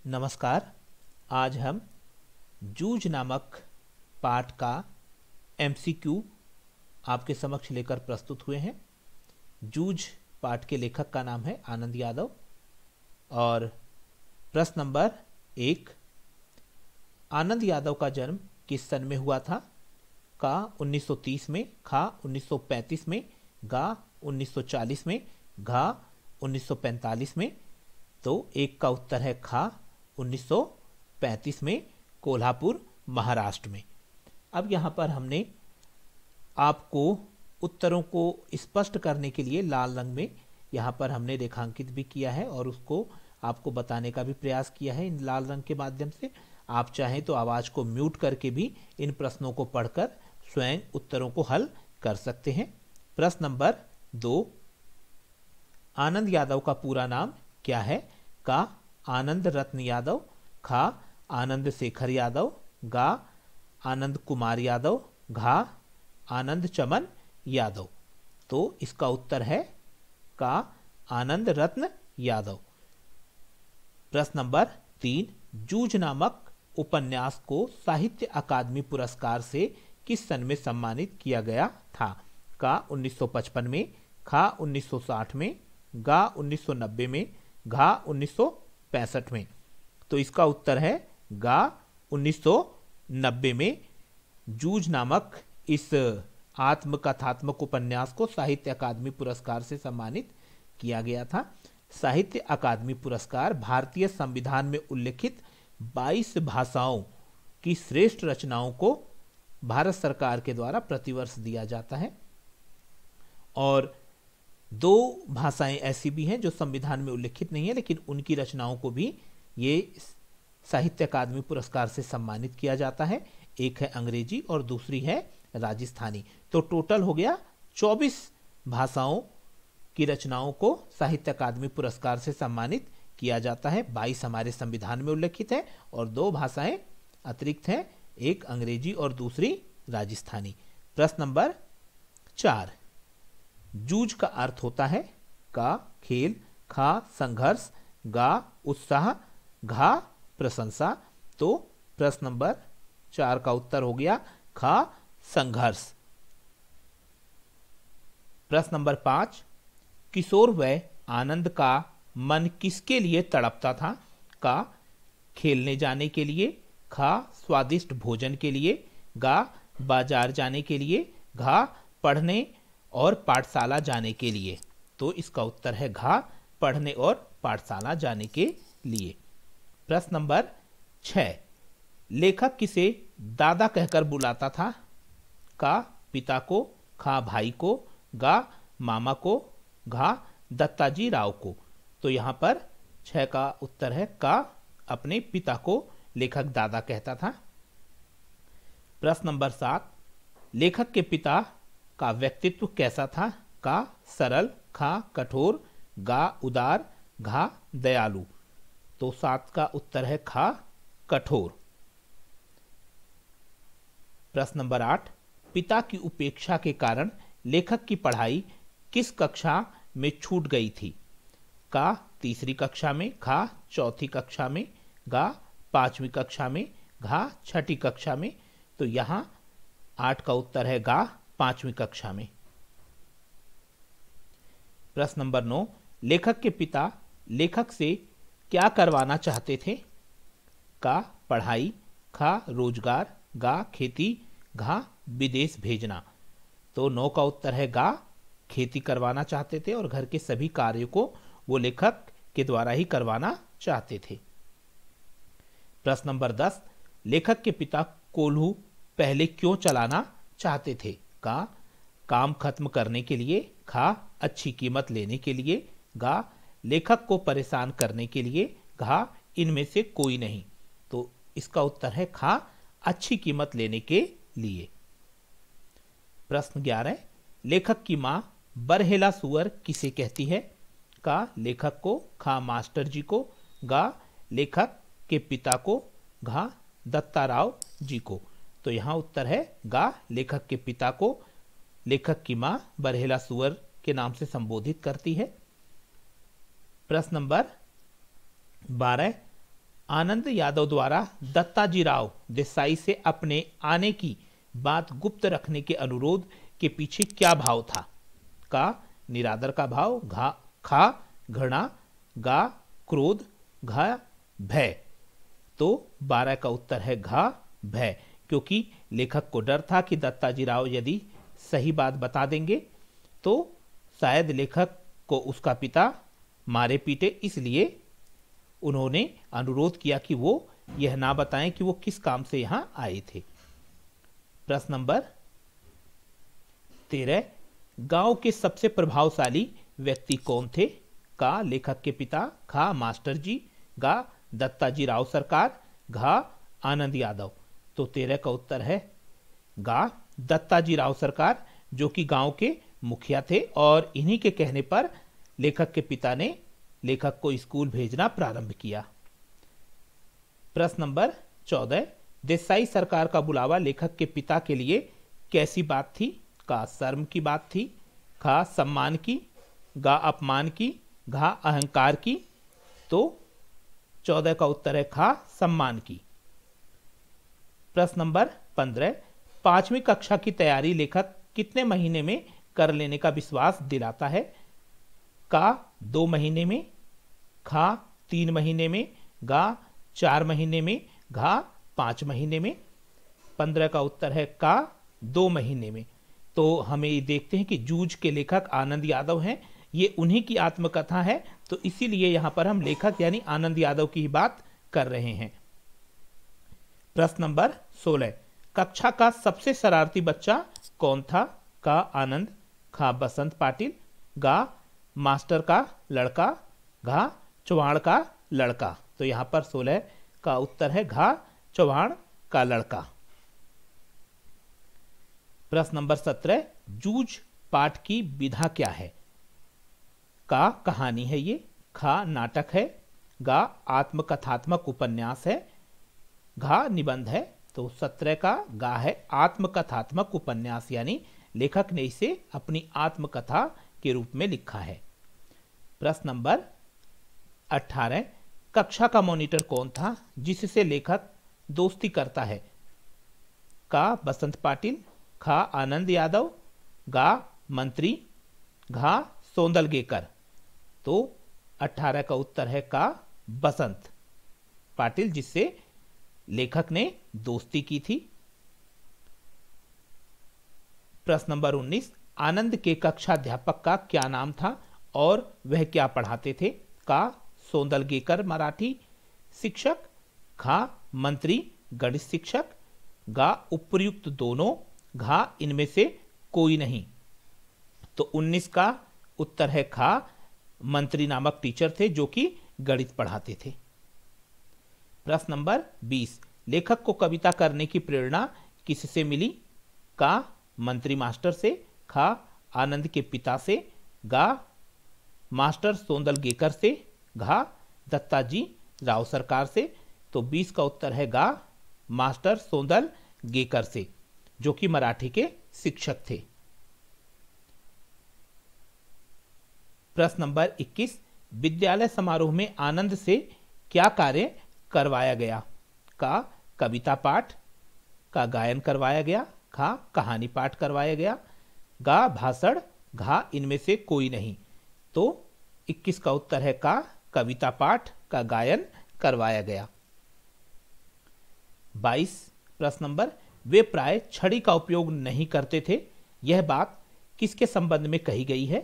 नमस्कार। आज हम जूझ नामक पाठ का एमसीक्यू आपके समक्ष लेकर प्रस्तुत हुए हैं। जूझ पाठ के लेखक का नाम है आनंद यादव और प्रश्न नंबर 1, आनंद यादव का जन्म किस सन में हुआ था? का 1930 में, खा 1935 में, गा 1940 में, घा 1945 में। तो एक का उत्तर है खा 1935 में, कोल्हापुर महाराष्ट्र में। अब यहाँ पर हमने आपको उत्तरों को स्पष्ट करने के लिए लाल रंग में यहाँ पर हमने रेखांकित भी किया है और उसको आपको बताने का भी प्रयास किया है इन लाल रंग के माध्यम से। आप चाहें तो आवाज को म्यूट करके भी इन प्रश्नों को पढ़कर स्वयं उत्तरों को हल कर सकते हैं। प्रश्न नंबर 2, आनंद यादव का पूरा नाम क्या है? का आनंद रत्न यादव, खा आनंद शेखर यादव, गा आनंद कुमार यादव, घा आनंद चमन यादव। तो इसका उत्तर है का आनंद रत्न यादव। प्रश्न नंबर 3, जूझ नामक उपन्यास को साहित्य अकादमी पुरस्कार से किस सन में सम्मानित किया गया था? का 1955 में, खा 1960 में, गा 1990 में, घा 1965 में। तो इसका उत्तर है गा 1990 में। जूझ नामक इस आत्मकथात्मक उपन्यास को साहित्य अकादमी पुरस्कार से सम्मानित किया गया था। साहित्य अकादमी पुरस्कार भारतीय संविधान में उल्लिखित 22 भाषाओं की श्रेष्ठ रचनाओं को भारत सरकार के द्वारा प्रतिवर्ष दिया जाता है और 2 भाषाएं ऐसी भी हैं जो संविधान में उल्लिखित नहीं है लेकिन उनकी रचनाओं को भी ये साहित्य अकादमी पुरस्कार से सम्मानित किया जाता है। एक है अंग्रेजी और दूसरी है राजस्थानी। तो टोटल हो गया 24 भाषाओं की रचनाओं को साहित्य अकादमी पुरस्कार से सम्मानित किया जाता है। 22 हमारे संविधान में उल्लिखित है और 2 भाषाएं अतिरिक्त हैं, एक अंग्रेजी और दूसरी राजस्थानी। प्रश्न नंबर 4, जूझ का अर्थ होता है का खेल, खा संघर्ष, गा उत्साह, घा प्रशंसा। तो प्रश्न नंबर 4 का उत्तर हो गया खा संघर्ष। प्रश्न नंबर 5, किशोर वय आनंद का मन किसके लिए तड़पता था? का खेलने जाने के लिए, खा स्वादिष्ट भोजन के लिए, गा बाजार जाने के लिए, घा पढ़ने और पाठशाला जाने के लिए। तो इसका उत्तर है घा पढ़ने और पाठशाला जाने के लिए। प्रश्न नंबर 6, लेखक किसे दादा कहकर बुलाता था? का पिता को, खा भाई को, गा मामा को, घा दत्ताजी राव को। तो यहां पर 6 का उत्तर है का अपने पिता को लेखक दादा कहता था। प्रश्न नंबर 7, लेखक के पिता का व्यक्तित्व कैसा था? का सरल, खा कठोर, गा उदार, घा दयालु। तो 7 का उत्तर है खा कठोर। प्रश्न नंबर 8, पिता की उपेक्षा के कारण लेखक की पढ़ाई किस कक्षा में छूट गई थी? का तीसरी कक्षा में, खा चौथी कक्षा में, गा 5वीं कक्षा में, घा 6ठी कक्षा में। तो यहां 8 का उत्तर है गा 5वीं कक्षा में। प्रश्न नंबर 9, लेखक के पिता लेखक से क्या करवाना चाहते थे? का पढ़ाई, खा रोजगार, गा खेती, घा विदेश भेजना। तो 9 का उत्तर है गा खेती करवाना चाहते थे और घर के सभी कार्यों को वो लेखक के द्वारा ही करवाना चाहते थे। प्रश्न नंबर 10, लेखक के पिता कोल्हू पहले क्यों चलाना चाहते थे? का काम खत्म करने के लिए, खा अच्छी कीमत लेने के लिए, गा लेखक को परेशान करने के लिए, घा इनमें से कोई नहीं। तो इसका उत्तर है खा अच्छी कीमत लेने के लिए। प्रश्न 11, लेखक की मां बरहेला सुअर किसे कहती है? का लेखक को, खा मास्टर जी को, गा लेखक के पिता को, घा दत्ताराव जी को। तो यहां उत्तर है गा लेखक के पिता को लेखक की मां बरहेला सुअर के नाम से संबोधित करती है। प्रश्न नंबर 12, आनंद यादव द्वारा दत्ताजीराव देसाई से अपने आने की बात गुप्त रखने के अनुरोध के पीछे क्या भाव था? का निरादर का भाव, खा घृणा, गा क्रोध, घा भय। तो 12 का उत्तर है घा भय, क्योंकि लेखक को डर था कि दत्ताजीराव यदि सही बात बता देंगे तो शायद लेखक को उसका पिता मारे पीटे, इसलिए उन्होंने अनुरोध किया कि वो यह ना बताएं कि वो किस काम से यहां आए थे। प्रश्न नंबर 13, गांव के सबसे प्रभावशाली व्यक्ति कौन थे? का लेखक के पिता, खा मास्टर जी, गा दत्ताजीराव सरकार, घा आनंद यादव। तो 13 का उत्तर है गा दत्ताजीराव सरकार, जो कि गांव के मुखिया थे और इन्हीं के कहने पर लेखक के पिता ने लेखक को स्कूल भेजना प्रारंभ किया। प्रश्न नंबर 14, देसाई सरकार का बुलावा लेखक के पिता के लिए कैसी बात थी? का शर्म की बात थी, खा सम्मान की, गा अपमान की, घा अहंकार की। तो 14 का उत्तर है खा सम्मान की। प्रश्न नंबर 15, 5वीं कक्षा की तैयारी लेखक कितने महीने में कर लेने का विश्वास दिलाता है? का 2 महीने में, खा 3 महीने में, गा 4 महीने में, घा 5 महीने में। 15 का उत्तर है का 2 महीने में। तो हमें ये देखते हैं कि जूझ के लेखक आनंद यादव हैं, ये उन्हीं की आत्मकथा है, तो इसीलिए यहां पर हम लेखक यानी आनंद यादव की ही बात कर रहे हैं। प्रश्न नंबर 16, कक्षा का सबसे शरारती बच्चा कौन था? का आनंद, खा बसंत पाटिल, गा मास्टर का लड़का, घा चौहान का लड़का। तो यहां पर 16 का उत्तर है घा चौहान का लड़का। प्रश्न नंबर 17, जूझ पाठ की विधा क्या है? का कहानी है ये, खा नाटक है, गा आत्मकथात्मक उपन्यास है, घा निबंध है। तो 17 का गा है आत्मकथात्मक उपन्यास, यानी लेखक ने इसे अपनी आत्मकथा के रूप में लिखा है। प्रश्न नंबर 18, कक्षा का मॉनिटर कौन था जिससे लेखक दोस्ती करता है? का बसंत पाटिल, खा आनंद यादव, गा मंत्री, घा सोंदलगेकर। तो 18 का उत्तर है का बसंत पाटिल, जिससे लेखक ने दोस्ती की थी। प्रश्न नंबर 19, आनंद के कक्षाध्यापक का क्या नाम था और वह क्या पढ़ाते थे? का सोंदलगेकर मराठी शिक्षक, खा मंत्री गणित शिक्षक, गा उपर्युक्त दोनों, घा इनमें से कोई नहीं। तो 19 का उत्तर है खा मंत्री नामक टीचर थे जो कि गणित पढ़ाते थे। प्रश्न नंबर 20, लेखक को कविता करने की प्रेरणा किससे मिली? का मंत्री मास्टर से, खा आनंद के पिता से, गा मास्टर सोंदलगेकर से, घा दत्ताजी राव सरकार से। तो 20 का उत्तर है गा मास्टर सोंदलगेकर से, जो कि मराठी के शिक्षक थे। प्रश्न नंबर 21, विद्यालय समारोह में आनंद से क्या कार्य करवाया गया? का कविता पाठ, का गायन करवाया गया, खा कहानी पाठ करवाया गया, गा भाषण, घा इनमें से कोई नहीं। तो 21 का उत्तर है का कविता पाठ का गायन करवाया गया। 22 प्रश्न नंबर, वे प्राय छड़ी का उपयोग नहीं करते थे, यह बात किसके संबंध में कही गई है?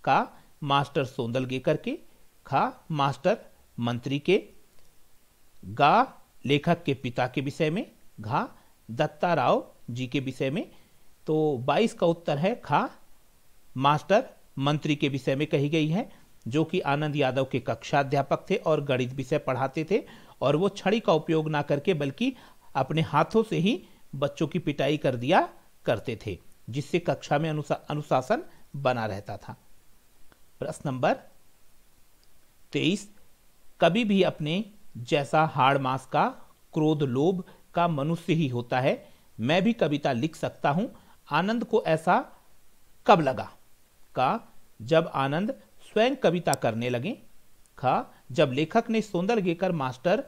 का मास्टर सोंदलगेकर के, खा मास्टर मंत्री के, गा लेखक के पिता के विषय में, घा दत्ताराव जी के विषय में। तो 22 का उत्तर है खा मास्टर मंत्री के विषय में कही गई है, जो कि आनंद यादव के कक्षाध्यापक थे और गणित विषय पढ़ाते थे, और वो छड़ी का उपयोग ना करके बल्कि अपने हाथों से ही बच्चों की पिटाई कर दिया करते थे, जिससे कक्षा में अनुशासन बना रहता था। प्रश्न नंबर 23, कभी भी अपने जैसा हाड़ मांस का, क्रोध लोभ का मनुष्य ही होता है, मैं भी कविता लिख सकता हूं, आनंद को ऐसा कब लगा? का जब आनंद स्वयं कविता करने लगे, खा जब लेखक ने सोंदलगेकर मास्टर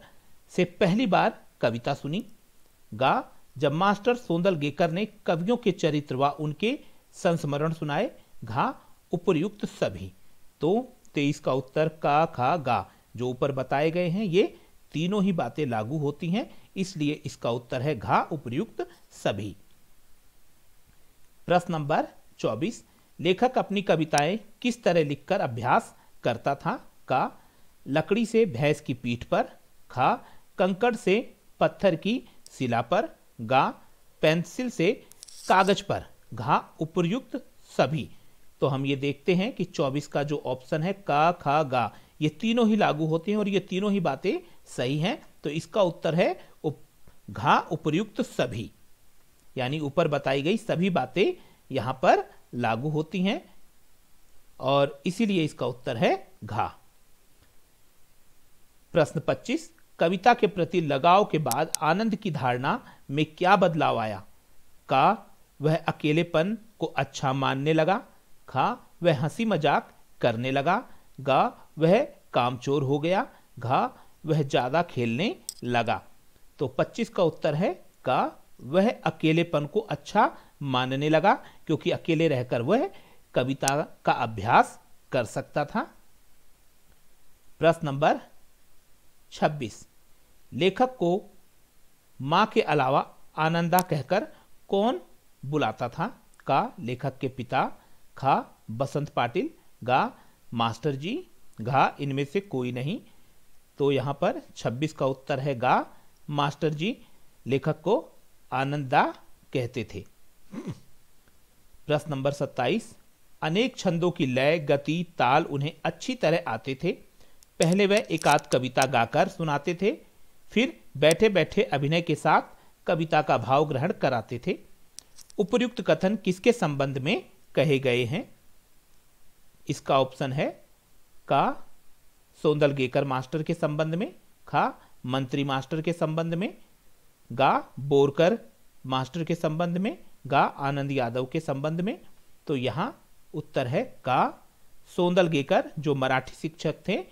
से पहली बार कविता सुनी? गा, जब मास्टर सोंदलगेकर ने कवियों के चरित्र व उनके संस्मरण सुनाए। घा, उपर्युक्त सभी। तो 23 का उत्तर का, खा, गा जो ऊपर बताए गए हैं ये तीनों ही बातें लागू होती हैं, इसलिए इसका उत्तर है घा, उपर्युक्त सभी। प्रश्न नंबर 24, लेखक अपनी कविताएं किस तरह लिखकर अभ्यास करता था? का, लकड़ी से भैंस की पीठ पर। खा, कंकड़ से पत्थर की शिला पर। गा, पेंसिल से कागज पर। घा, उपर्युक्त सभी। तो हम ये देखते हैं कि 24 का जो ऑप्शन है का, खा, गा ये तीनों ही लागू होते हैं और ये तीनों ही बातें सही हैं। तो इसका उत्तर है घा, उपर्युक्त सभी, यानी ऊपर बताई गई सभी बातें यहां पर लागू होती हैं और इसीलिए इसका उत्तर है घा। प्रश्न 25, कविता के प्रति लगाव के बाद आनंद की धारणा में क्या बदलाव आया? का, वह अकेलेपन को अच्छा मानने लगा। खा, वह हंसी मजाक करने लगा। गा, वह कामचोर हो गया। घा, वह ज्यादा खेलने लगा। तो 25 का उत्तर है का, वह अकेलेपन को अच्छा मानने लगा क्योंकि अकेले रहकर वह कविता का अभ्यास कर सकता था। प्रश्न नंबर 26, लेखक को मां के अलावा आनंदा कहकर कौन बुलाता था? का, लेखक के पिता। खा, बसंत पाटिल। गा, मास्टर जी। घा, इनमें से कोई नहीं। तो यहां पर 26 का उत्तर है गा, मास्टर जी लेखक को आनंदा कहते थे। प्रश्न नंबर 27, अनेक छंदों की लय, गति, ताल उन्हें अच्छी तरह आते थे। पहले वह एकाध कविता गाकर सुनाते थे, फिर बैठे बैठे अभिनय के साथ कविता का भाव ग्रहण कराते थे। उपर्युक्त कथन किसके संबंध में कहे गए हैं? इसका ऑप्शन है का, सोंदलगेकर मास्टर के संबंध में। खा, मंत्री मास्टर के संबंध में। गा, बोरकर मास्टर के संबंध में। गा, आनंद यादव के संबंध में। तो यहां उत्तर है का, सोंदलगेकर जो मराठी शिक्षक थे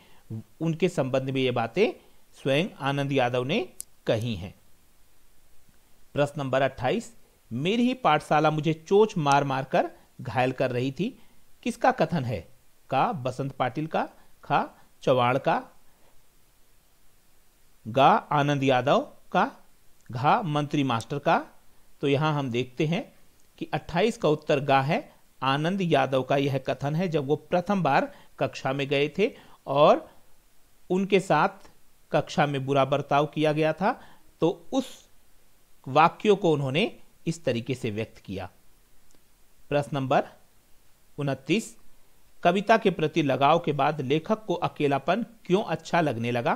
उनके संबंध में ये बातें स्वयं आनंद यादव ने कही हैं। प्रश्न नंबर 28, मेरी ही पाठशाला मुझे चोंच मार मार कर घायल कर रही थी, किसका कथन है? का, बसंत पाटिल का। खा, चौहान का। गा, आनंद यादव का। घा, मंत्री मास्टर का। तो यहां हम देखते हैं कि 28 का उत्तर गा है, आनंद यादव का यह कथन है जब वो प्रथम बार कक्षा में गए थे और उनके साथ कक्षा में बुरा बर्ताव किया गया था, तो उस वाक्यों को उन्होंने इस तरीके से व्यक्त किया। प्रश्न नंबर 29, कविता के प्रति लगाव के बाद लेखक को अकेलापन क्यों अच्छा लगने लगा?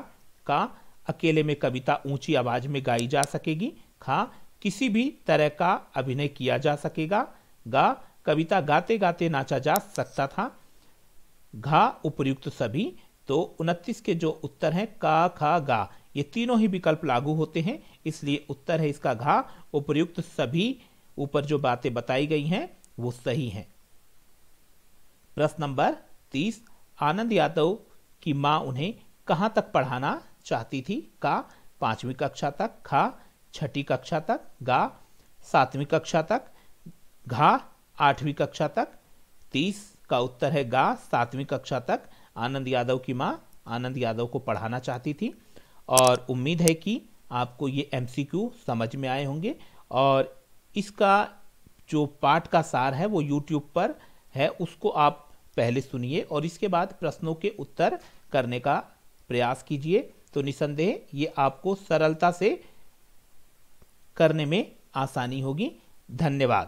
का, अकेले में कविता ऊंची आवाज में गाई जा सकेगी। खा, किसी भी तरह का अभिनय किया जा सकेगा। गा, कविता गाते गाते नाचा जा सकता था। घा, उपर्युक्त सभी। तो 29 के जो उत्तर हैं का, खा, गा ये तीनों ही विकल्प लागू होते हैं, इसलिए उत्तर है इसका घा, उपर्युक्त सभी। ऊपर जो बातें बताई गई हैं वो सही हैं। प्रश्न नंबर 30, आनंद यादव की मां उन्हें कहां तक पढ़ाना चाहती थी? का, 5वीं कक्षा तक। खा, 6ठी कक्षा तक। गा, 7वीं कक्षा तक। घा, 8वीं कक्षा तक। 30 का उत्तर है गा, 7वीं कक्षा तक आनंद यादव की मां आनंद यादव को पढ़ाना चाहती थी। और उम्मीद है कि आपको ये MCQ समझ में आए होंगे और इसका जो पाठ का सार है वो YouTube पर है, उसको आप पहले सुनिए और इसके बाद प्रश्नों के उत्तर करने का प्रयास कीजिए। तो निसंदेह ये आपको सरलता से करने में आसानी होगी। धन्यवाद।